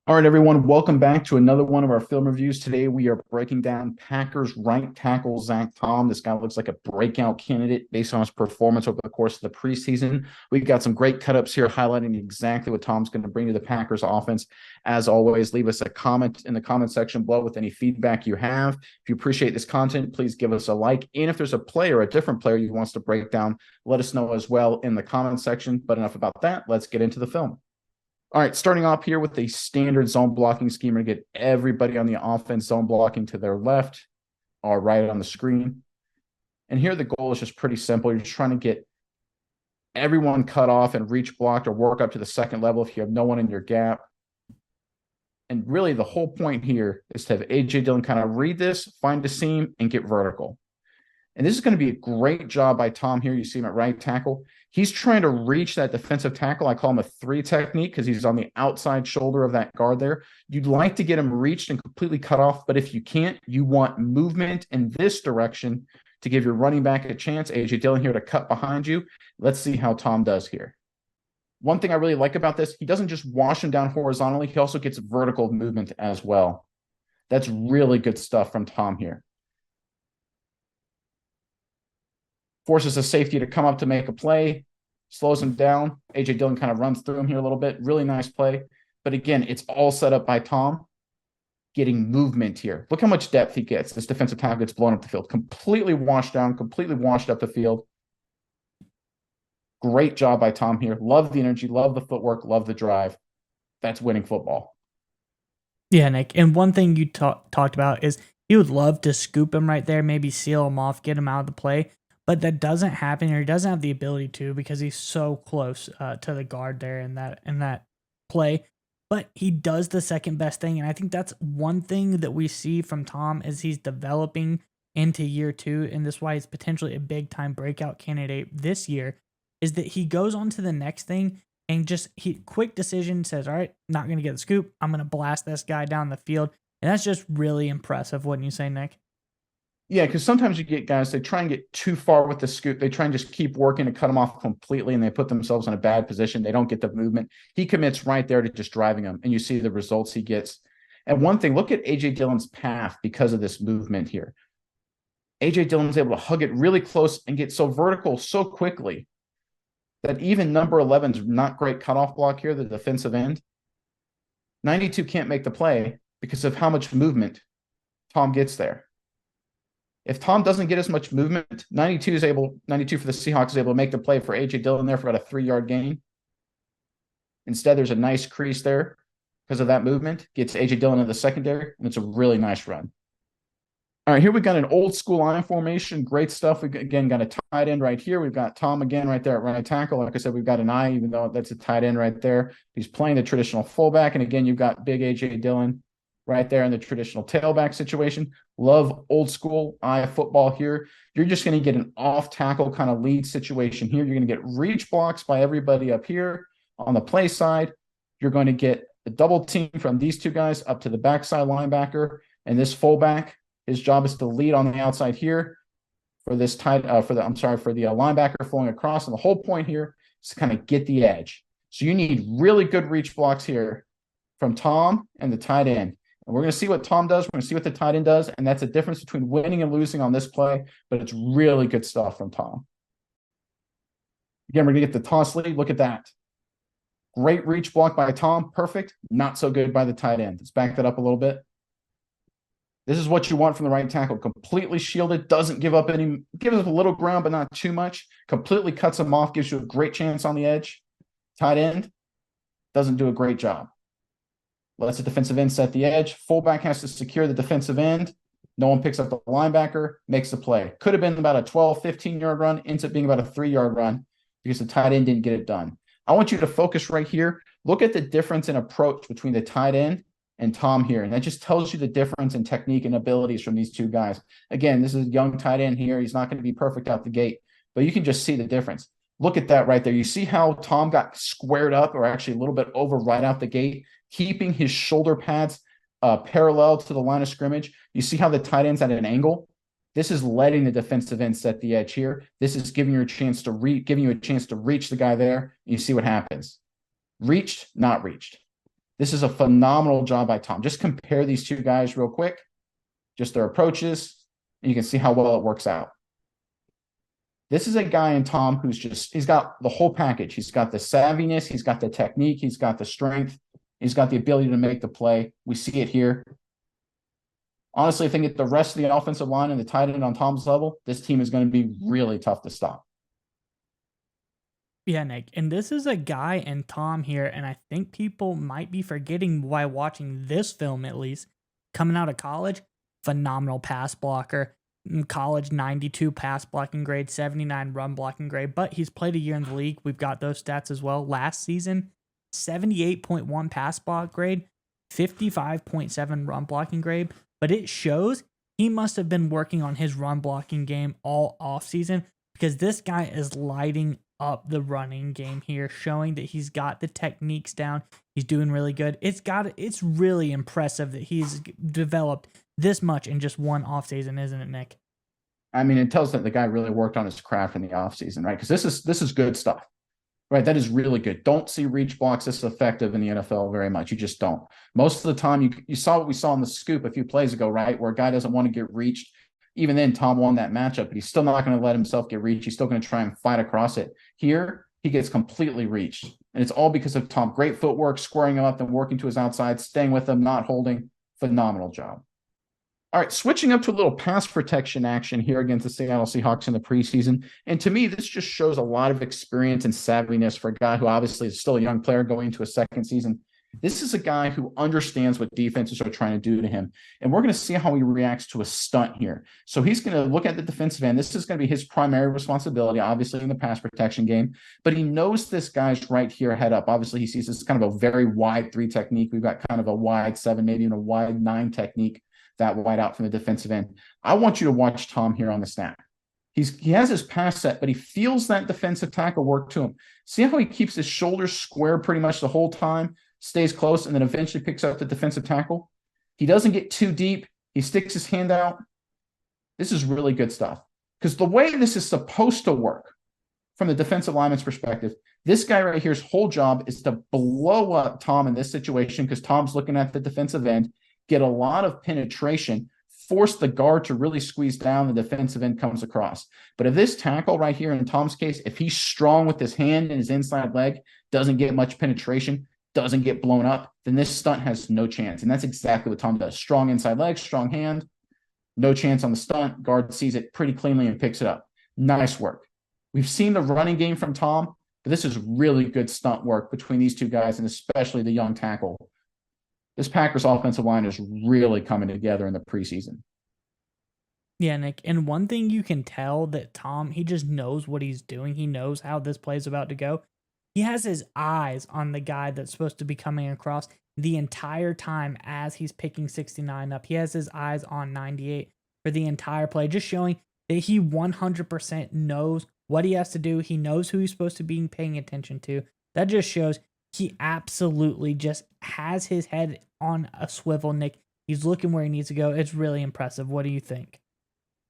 All right, everyone, welcome back to another one of our film reviews. Today, we are breaking down Packers right tackle Zach Tom. This guy looks like a breakout candidate based on his performance over the course of the preseason. We've got some great cut-ups here highlighting exactly what Tom's going to bring to the Packers offense. As always, leave us a comment in the comment section below with any feedback you have. If you appreciate this content, please give us a like. And if there's a player, a different player you want us to break down, let us know as well in the comment section. But enough about that. Let's get into the film. All right, starting off here with a standard zone blocking scheme. We're going to get everybody on the offense zone blocking to their left or right on the screen. And here the goal is just pretty simple. You're just trying to get everyone cut off and reach blocked or work up to the second level if you have no one in your gap. And really the whole point here is to have A.J. Dillon kind of read this, find the seam, and get vertical. And this is going to be a great job by Tom here. You see him at right tackle. He's trying to reach that defensive tackle. I call him a 3 technique because he's on the outside shoulder of that guard there. You'd like to get him reached and completely cut off, but if you can't, you want movement in this direction to give your running back a chance. A.J. Dillon here to cut behind you. Let's see how Tom does here. One thing I really like about this, he doesn't just wash him down horizontally. He also gets vertical movement as well. That's really good stuff from Tom here. Forces a safety to come up to make a play, slows him down. A.J. Dillon kind of runs through him here a little bit. Really nice play. But again, it's all set up by Tom getting movement here. Look how much depth he gets. This defensive tackle gets blown up the field. Completely washed down, completely washed up the field. Great job by Tom here. Love the energy, love the footwork, love the drive. That's winning football. Yeah, Nick. And one thing you talked about is he would love to scoop him right there, maybe seal him off, get him out of the play. But that doesn't happen, or he doesn't have the ability to because he's so close to the guard there in that play. But he does the second best thing, and I think that's one thing that we see from Tom is he's developing into year two, and this is why he's potentially a big time breakout candidate this year. Is that he goes on to the next thing and just he quick decision says, all right, not going to get the scoop. I'm going to blast this guy down the field. And that's just really impressive, wouldn't you say, Nick? Yeah, because sometimes you get guys, they try and get too far with the scoop. They try and just keep working to cut them off completely, and they put themselves in a bad position. They don't get the movement. He commits right there to just driving them, and you see the results he gets. And one thing, look at A.J. Dillon's path because of this movement here. A.J. Dillon's able to hug it really close and get so vertical so quickly that even number 11's not great cutoff block here, the defensive end. 92 can't make the play because of how much movement Tom gets there. If Tom doesn't get as much movement, 92 for the Seahawks is able to make the play for A.J. Dillon there for about a 3-yard gain. Instead, there's a nice crease there because of that movement. Gets A.J. Dillon in the secondary, and it's a really nice run. All right, here we got an old school line formation. Great stuff. We again got a tight end right here. We've got Tom again right there at right tackle. Like I said, we've got an eye, even though that's a tight end right there. He's playing the traditional fullback. And again, you've got big A.J. Dillon right there in the traditional tailback situation. Love old school eye football here. You're just going to get an off tackle kind of lead situation here. You're going to get reach blocks by everybody up here on the play side. You're going to get the double team from these two guys up to the backside linebacker and this fullback. His job is to lead on the outside here for this for the linebacker flowing across. And the whole point here is to kind of get the edge. So you need really good reach blocks here from Tom and the tight end. And we're going to see what Tom does. We're going to see what the tight end does. And that's the difference between winning and losing on this play. But it's really good stuff from Tom. Again, we're going to get the toss lead. Look at that. Great reach block by Tom. Perfect. Not so good by the tight end. Let's back that up a little bit. This is what you want from the right tackle. Completely shielded. Doesn't give up gives up a little ground, but not too much. Completely cuts him off. Gives you a great chance on the edge. Tight end doesn't do a great job. Lets the defensive end set the edge. Fullback has to secure the defensive end. No one picks up the linebacker, makes the play. Could have been about a 12, 15-yard run. Ends up being about a 3-yard run because the tight end didn't get it done. I want you to focus right here. Look at the difference in approach between the tight end and Tom here. And that just tells you the difference in technique and abilities from these two guys. Again, this is a young tight end here. He's not going to be perfect out the gate, but you can just see the difference. Look at that right there. You see how Tom got squared up or actually a little bit over right out the gate, keeping his shoulder pads parallel to the line of scrimmage. You see how the tight end's at an angle. This is letting the defensive end set the edge here. This is giving you a chance to reach the guy there. And you see what happens. Reached, not reached. This is a phenomenal job by Tom. Just compare these two guys real quick, just their approaches, and you can see how well it works out. This is a guy in Tom who's he's got the whole package. He's got the savviness, he's got the technique, he's got the strength, he's got the ability to make the play. We see it here. Honestly, I think if the rest of the offensive line and the tight end on Tom's level, this team is going to be really tough to stop. Yeah, Nick. And this is a guy and Tom here, and I think people might be forgetting while watching this film, at least, coming out of college, phenomenal pass blocker. In college, 92 pass blocking grade, 79 run blocking grade, but he's played a year in the league. We've got those stats as well. Last season, 78.1 pass block grade, 55.7 run blocking grade, but it shows he must have been working on his run blocking game all offseason because this guy is lighting up the running game here, showing that he's got the techniques down. He's doing really good. It's really impressive that he's developed this much in just one offseason, isn't it, Nick? I mean, it tells that the guy really worked on his craft in the offseason, right? Because this is good stuff, right? That is really good. Don't see reach blocks this effective in the NFL very much. You just don't. Most of the time, you saw what we saw in the scoop a few plays ago, right? Where a guy doesn't want to get reached. Even then, Tom won that matchup, but he's still not going to let himself get reached. He's still going to try and fight across it. Here, he gets completely reached. And it's all because of Tom. Great footwork, squaring him up and working to his outside, staying with him, not holding. Phenomenal job. All right, switching up to a little pass protection action here against the Seattle Seahawks in the preseason. And to me, this just shows a lot of experience and savviness for a guy who obviously is still a young player going into a second season. This is a guy who understands what defenses are trying to do to him. And we're going to see how he reacts to a stunt here. So he's going to look at the defensive end. This is going to be his primary responsibility, obviously, in the pass protection game. But he knows this guy's right here head up. Obviously, he sees this kind of a very wide 3 technique. We've got kind of a wide 7, maybe even a wide 9 technique, that wide out from the defensive end. I want you to watch Tom here on the snap. He has his pass set, but he feels that defensive tackle work to him. See how he keeps his shoulders square pretty much the whole time, stays close, and then eventually picks up the defensive tackle? He doesn't get too deep. He sticks his hand out. This is really good stuff. Because the way this is supposed to work from the defensive lineman's perspective, this guy right here's whole job is to blow up Tom in this situation because Tom's looking at the defensive end, get a lot of penetration, force the guard to really squeeze down, the defensive end comes across. But if this tackle right here in Tom's case, if he's strong with his hand and his inside leg, doesn't get much penetration, doesn't get blown up, then this stunt has no chance. And that's exactly what Tom does. Strong inside leg, strong hand, no chance on the stunt. Guard sees it pretty cleanly and picks it up. Nice work. We've seen the running game from Tom, but this is really good stunt work between these two guys, and especially the young tackle. This Packers offensive line is really coming together in the preseason. Yeah, Nick. And one thing you can tell that Tom, he just knows what he's doing. He knows how this play is about to go. He has his eyes on the guy that's supposed to be coming across the entire time as he's picking 69 up. He has his eyes on 98 for the entire play, just showing that he 100% knows what he has to do. He knows who he's supposed to be paying attention to. That just shows he absolutely just has his head on a swivel, Nick. He's looking where he needs to go. It's really impressive. What do you think?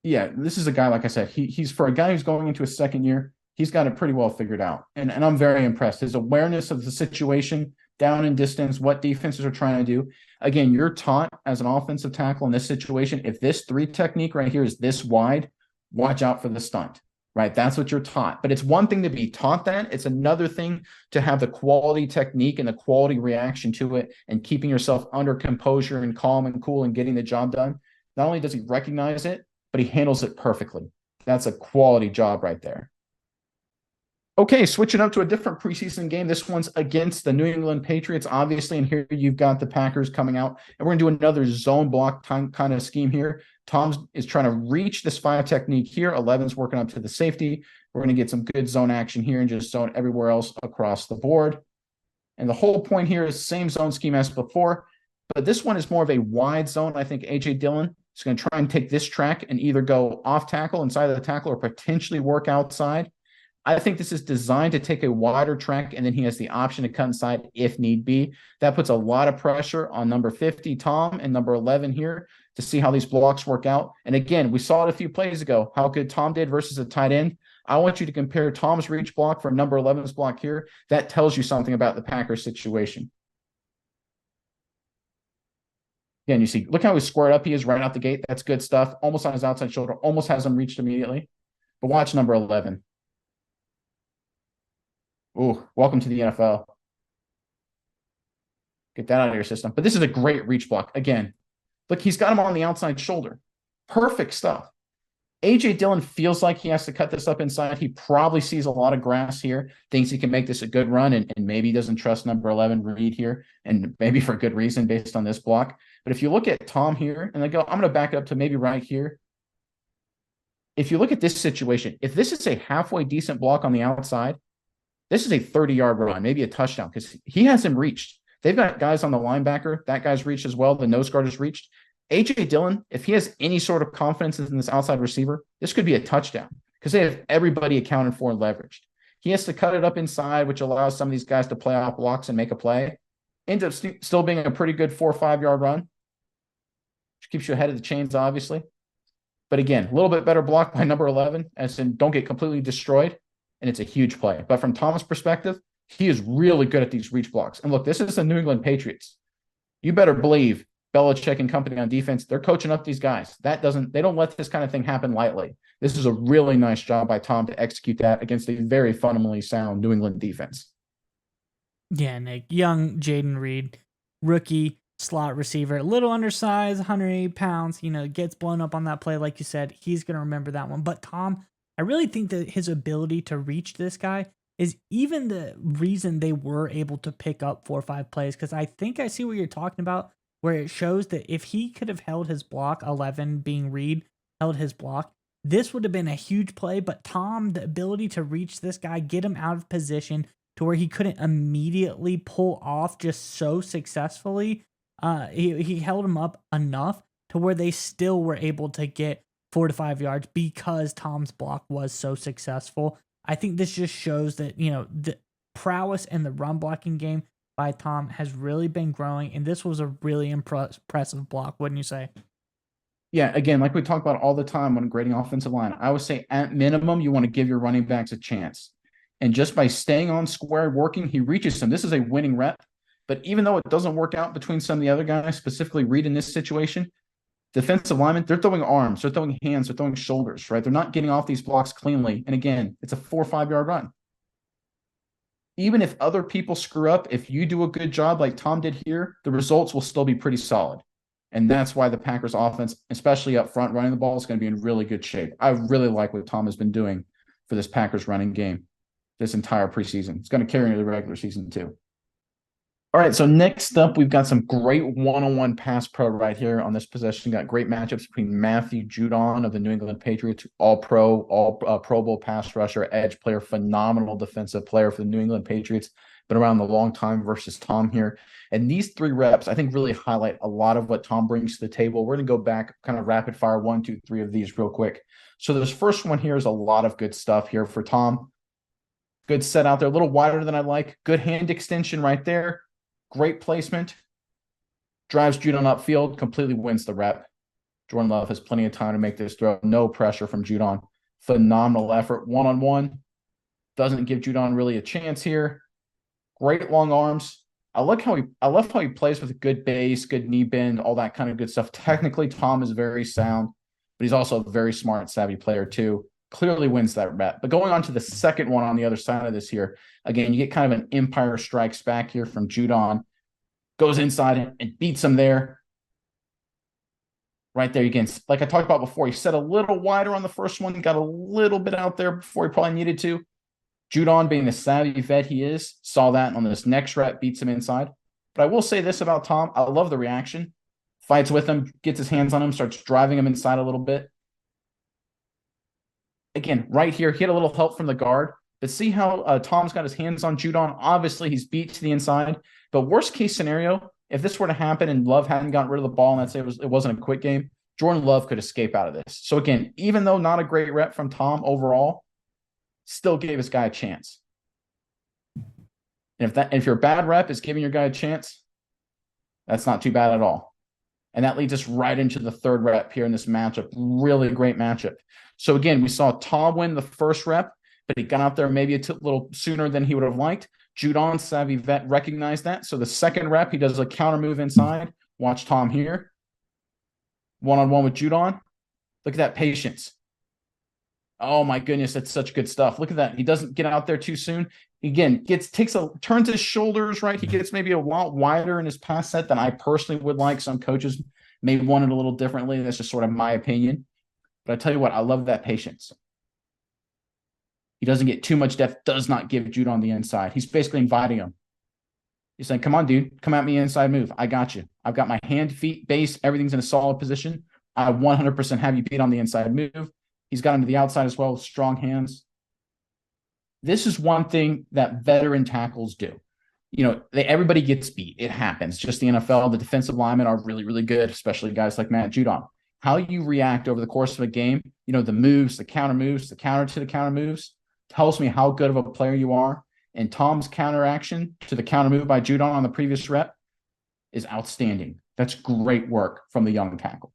Yeah, this is a guy, like I said, he's for a guy who's going into his second year, he's got it pretty well figured out. And I'm very impressed. His awareness of the situation, down and distance, what defenses are trying to do. Again, you're taught as an offensive tackle in this situation, if this 3 technique right here is this wide, watch out for the stunt, right? That's what you're taught. But it's one thing to be taught that. It's another thing to have the quality technique and the quality reaction to it and keeping yourself under composure and calm and cool and getting the job done. Not only does he recognize it, but he handles it perfectly. That's a quality job right there. Okay, switching up to a different preseason game. This one's against the New England Patriots, obviously, and here you've got the Packers coming out, and we're going to do another zone block kind of scheme here. Tom is trying to reach this 5 technique here. 11's working up to the safety. We're going to get some good zone action here and just zone everywhere else across the board. And the whole point here is same zone scheme as before, but this one is more of a wide zone. I think A.J. Dillon is going to try and take this track and either go off tackle, inside of the tackle, or potentially work outside. I think this is designed to take a wider track, and then he has the option to cut inside if need be. That puts a lot of pressure on number 50, Tom, and number 11 here to see how these blocks work out. And again, we saw it a few plays ago, how good Tom did versus a tight end. I want you to compare Tom's reach block from number 11's block here. That tells you something about the Packers situation. Again, you see, look how squared up he is right out the gate. That's good stuff. Almost on his outside shoulder, almost has him reached immediately. But watch number 11. Ooh, welcome to the NFL. Get that out of your system. But this is a great reach block. Again, look, he's got him on the outside shoulder. Perfect stuff. AJ Dillon feels like he has to cut this up inside. He probably sees a lot of grass here, thinks he can make this a good run, and maybe doesn't trust number 11 Reed here, and maybe for good reason based on this block. But if you look at Tom here, and they go, I'm going to back it up to maybe right here. If you look at this situation, if this is a halfway decent block on the outside, this is a 30-yard run, maybe a touchdown, because he has him reached. They've got guys on the linebacker. That guy's reached as well. The nose guard is reached. AJ Dillon, if he has any sort of confidence in this outside receiver, this could be a touchdown because they have everybody accounted for and leveraged. He has to cut it up inside, which allows some of these guys to play off blocks and make a play. Ends up still being a pretty good 4 or 5 yard run, which keeps you ahead of the chains, obviously. But again, a little bit better block by number 11, as in don't get completely destroyed, and it's a huge play. But from Tom's perspective, he is really good at these reach blocks. And look, this is the New England Patriots. You better believe Belichick and company on defense, they're coaching up these guys. They don't let this kind of thing happen lightly. This is a really nice job by Tom to execute that against a very fundamentally sound New England defense. Yeah, Nick. Young Jaden Reed, rookie slot receiver, a little undersized, 180 pounds, gets blown up on that play. Like you said, he's going to remember that one. But Tom, I really think that his ability to reach this guy is even the reason they were able to pick up 4 or 5 plays. Because I think I see what you're talking about, where it shows that if he could have held his block, 11 being Reed, held his block, this would have been a huge play. But Tom, the ability to reach this guy, get him out of position to where he couldn't immediately pull off just so successfully, he held him up enough to where they still were able to get 4 to 5 yards because Tom's block was so successful. I think this just shows that, the prowess in the run blocking game by Tom has really been growing, and this was a really impressive block, wouldn't you say? Yeah, again, like we talk about all the time when grading offensive line, I would say at minimum, you want to give your running backs a chance. And just by staying on square, working, he reaches them. This is a winning rep. But even though it doesn't work out between some of the other guys, specifically Reed in this situation, defensive linemen, they're throwing arms, they're throwing hands, they're throwing shoulders, right? They're not getting off these blocks cleanly. And again, it's a 4 or 5 yard run. Even if other people screw up, if you do a good job like Tom did here, the results will still be pretty solid. And that's why the Packers offense, especially up front running the ball, is going to be in really good shape. I really like what Tom has been doing for this Packers running game this entire preseason. It's going to carry into the regular season too. All right, so next up, we've got some great one-on-one pass pro right here on this possession. Got great matchups between Matthew Judon of the New England Patriots, all-pro, Pro Bowl pass rusher, edge player, phenomenal defensive player for the New England Patriots, been around a long time, versus Tom here. And these 3 reps, I think, really highlight a lot of what Tom brings to the table. We're going to go back kind of rapid fire 1, 2, 3 of these real quick. So this first one here is a lot of good stuff here for Tom. Good set out there, a little wider than I like. Good hand extension right there. Great placement. Drives Judon upfield, completely wins the rep. Jordan Love has plenty of time to make this throw. No pressure from Judon. Phenomenal effort. One-on-one. Doesn't give Judon really a chance here. Great long arms. I love how he plays with a good base, good knee bend, all that kind of good stuff. Technically, Tom is very sound, but he's also a very smart, savvy player too. Clearly wins that rep. But going on to the second one on the other side of this here, again, you get kind of an Empire Strikes Back here from Judon. Goes inside and beats him there. Right there again. Like I talked about before, he set a little wider on the first one, got a little bit out there before he probably needed to. Judon, being the savvy vet he is, saw that on this next rep, beats him inside. But I will say this about Tom. I love the reaction. Fights with him, gets his hands on him, starts driving him inside a little bit. Again, right here, he had a little help from the guard. But see how Tom's got his hands on Judon? Obviously, he's beat to the inside. But worst case scenario, if this were to happen and Love hadn't gotten rid of the ball and let's say it wasn't a quick game, Jordan Love could escape out of this. So again, even though not a great rep from Tom overall, still gave his guy a chance. And if your bad rep is giving your guy a chance, that's not too bad at all. And that leads us right into the third rep here in this matchup. Really great matchup. So again, we saw Tom win the first rep, but he got out there maybe a little sooner than he would have liked. Judon, savvy vet, recognized that. So the second rep, he does a counter move inside. Watch Tom here. one-on-one with Judon. Look at that patience. Oh my goodness, that's such good stuff. Look at that. He doesn't get out there too soon. Again, turns his shoulders, right? He gets maybe a lot wider in his pass set than I personally would like. Some coaches may want it a little differently. That's just sort of my opinion. But I tell you what, I love that patience. He doesn't get too much depth, does not give Judon the inside. He's basically inviting him. He's saying, come on, dude, come at me inside move. I got you. I've got my hand, feet, base, everything's in a solid position. I 100% have you beat on the inside move. He's got him to the outside as well with strong hands. This is one thing that veteran tackles do. You know, everybody gets beat. It happens. Just the NFL, the defensive linemen are really, really good, especially guys like Matt Judon. How you react over the course of a game, you know, the moves, the counter moves, the counter to the counter moves, tells me how good of a player you are. And Tom's counter action to the counter move by Judon on the previous rep is outstanding. That's great work from the young tackle.